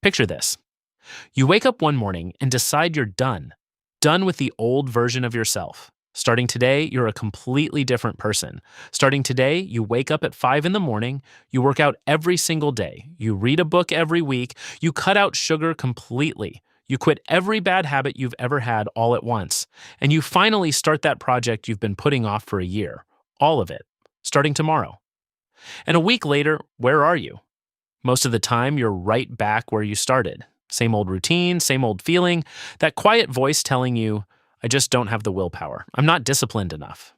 Picture this. You wake up one morning and decide you're done. Done with the old version of yourself. Starting today, you're a completely different person. Starting today, you wake up at 5 in the morning, you work out every single day, you read a book every week, you cut out sugar completely, you quit every bad habit you've ever had all at once, and you finally start that project you've been putting off for a year. All of it. Starting tomorrow. And a week later, where are you? Most of the time, you're right back where you started. Same old routine, same old feeling, that quiet voice telling you, I just don't have the willpower. I'm not disciplined enough.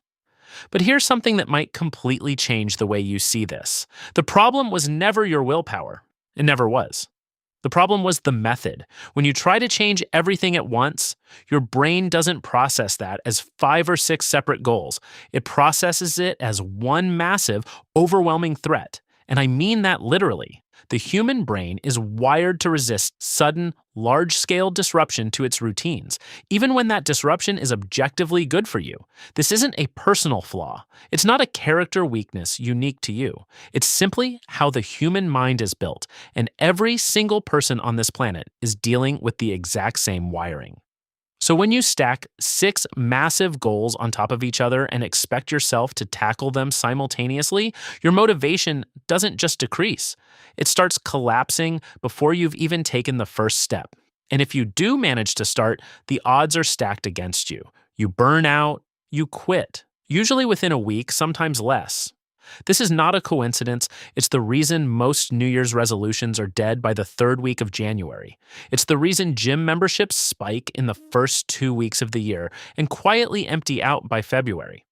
But here's something that might completely change the way you see this. The problem was never your willpower. It never was. The problem was the method. When you try to change everything at once, your brain doesn't process that as 5 or 6 separate goals. It processes it as one massive, overwhelming threat. And I mean that literally. The human brain is wired to resist sudden, large-scale disruption to its routines, even when that disruption is objectively good for you. This isn't a personal flaw. It's not a character weakness unique to you. It's simply how the human mind is built, and every single person on this planet is dealing with the exact same wiring. So when you stack 6 massive goals on top of each other and expect yourself to tackle them simultaneously, your motivation doesn't just decrease. It starts collapsing before you've even taken the first step. And if you do manage to start, the odds are stacked against you. You burn out, you quit, usually within a week, sometimes less. This is not a coincidence. It's the reason most New Year's resolutions are dead by the 3rd week of January. It's the reason gym memberships spike in the first 2 weeks of the year and quietly empty out by February.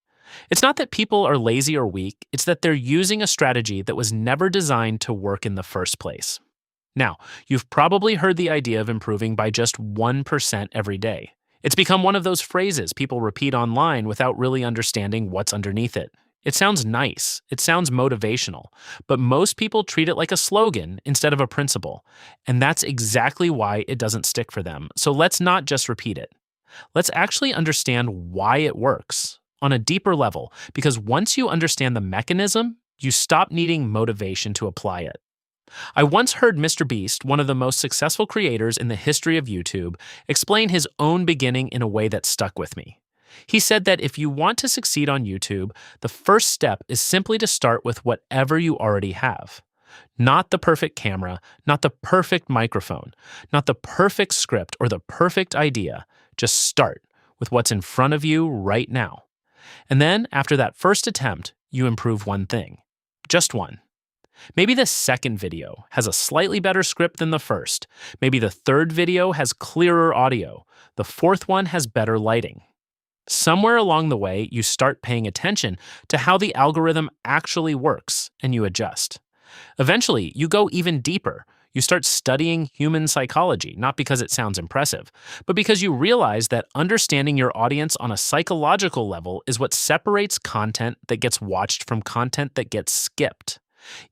It's not that people are lazy or weak, it's that they're using a strategy that was never designed to work in the first place. Now, you've probably heard the idea of improving by just 1% every day. It's become one of those phrases people repeat online without really understanding what's underneath it. It sounds nice, it sounds motivational, but most people treat it like a slogan instead of a principle, and that's exactly why it doesn't stick for them. So let's not just repeat it. Let's actually understand why it works on a deeper level, because once you understand the mechanism, you stop needing motivation to apply it. I once heard Mr. Beast, one of the most successful creators in the history of YouTube, explain his own beginning in a way that stuck with me. He said that if you want to succeed on YouTube, the first step is simply to start with whatever you already have. Not the perfect camera, not the perfect microphone, not the perfect script or the perfect idea. Just start with what's in front of you right now. And then, after that first attempt, you improve one thing. Just one. Maybe the second video has a slightly better script than the first. Maybe the third video has clearer audio. The fourth one has better lighting. Somewhere along the way, you start paying attention to how the algorithm actually works, and you adjust. Eventually, you go even deeper. You start studying human psychology, not because it sounds impressive, but because you realize that understanding your audience on a psychological level is what separates content that gets watched from content that gets skipped.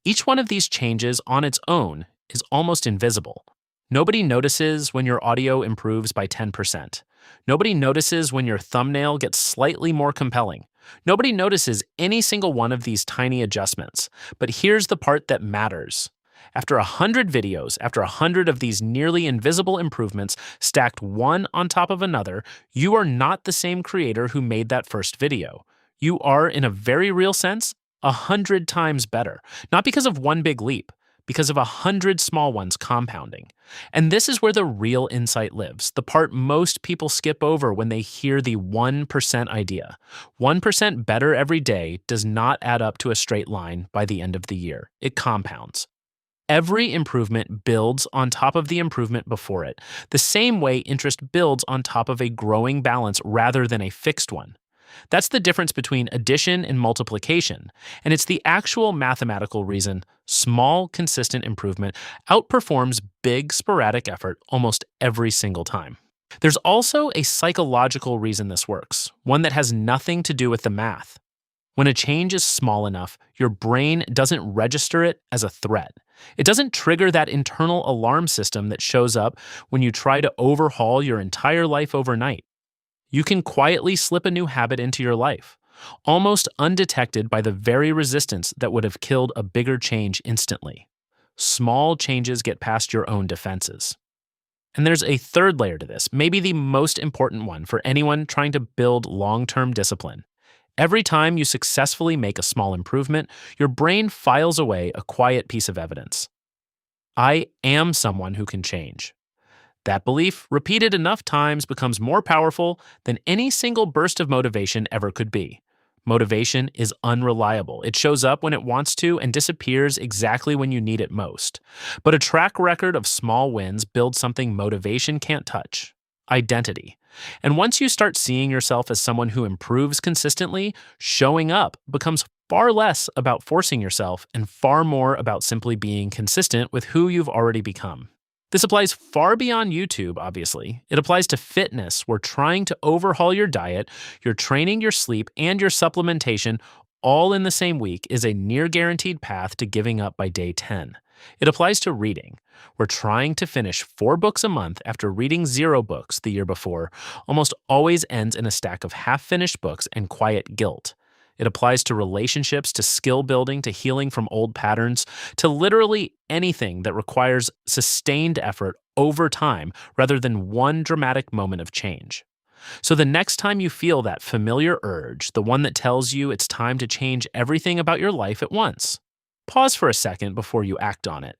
Each one of these changes on its own is almost invisible. Nobody notices when your audio improves by 10%. Nobody notices when your thumbnail gets slightly more compelling. Nobody notices any single one of these tiny adjustments. But here's the part that matters. After 100 videos, after 100 of these nearly invisible improvements stacked one on top of another, you are not the same creator who made that first video. You are, in a very real sense, 100 times better. Not because of one big leap, because of 100 small ones compounding. And this is where the real insight lives, the part most people skip over when they hear the 1% idea. 1% better every day does not add up to a straight line by the end of the year. It compounds. Every improvement builds on top of the improvement before it, the same way interest builds on top of a growing balance rather than a fixed one. That's the difference between addition and multiplication, and it's the actual mathematical reason small, consistent improvement outperforms big, sporadic effort almost every single time. There's also a psychological reason this works, one that has nothing to do with the math. When a change is small enough, your brain doesn't register it as a threat. It doesn't trigger that internal alarm system that shows up when you try to overhaul your entire life overnight. You can quietly slip a new habit into your life, almost undetected by the very resistance that would have killed a bigger change instantly. small changes get past your own defenses. And there's a third layer to this, maybe the most important one for anyone trying to build long-term discipline. Every time you successfully make a small improvement, your brain files away a quiet piece of evidence. I am someone who can change. That belief, repeated enough times, becomes more powerful than any single burst of motivation ever could be. Motivation is unreliable. It shows up when it wants to and disappears exactly when you need it most. But a track record of small wins builds something motivation can't touch: identity. And once you start seeing yourself as someone who improves consistently, showing up becomes far less about forcing yourself and far more about simply being consistent with who you've already become. This applies far beyond YouTube, obviously. It applies to fitness, where trying to overhaul your diet, your training, your sleep, and your supplementation all in the same week is a near guaranteed path to giving up by day 10. It applies to reading, where trying to finish 4 books a month after reading 0 books the year before almost always ends in a stack of half-finished books and quiet guilt. It applies to relationships, to skill building, to healing from old patterns, to literally anything that requires sustained effort over time rather than one dramatic moment of change. So the next time you feel that familiar urge, the one that tells you it's time to change everything about your life at once, pause for a second before you act on it.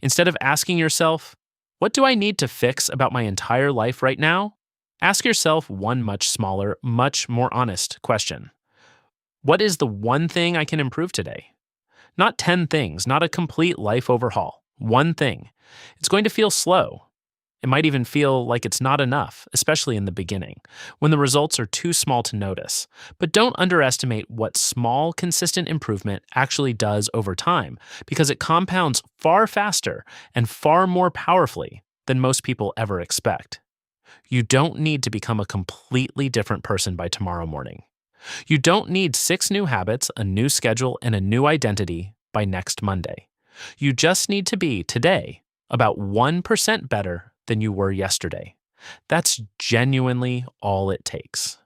Instead of asking yourself, what do I need to fix about my entire life right now? Ask yourself one much smaller, much more honest question. What is the one thing I can improve today? Not 10 things, not a complete life overhaul. One thing. It's going to feel slow. It might even feel like it's not enough, especially in the beginning, when the results are too small to notice. But don't underestimate what small, consistent improvement actually does over time, because it compounds far faster and far more powerfully than most people ever expect. You don't need to become a completely different person by tomorrow morning. You don't need 6 new habits, a new schedule, and a new identity by next Monday. You just need to be, today, about 1% better than you were yesterday. That's genuinely all it takes.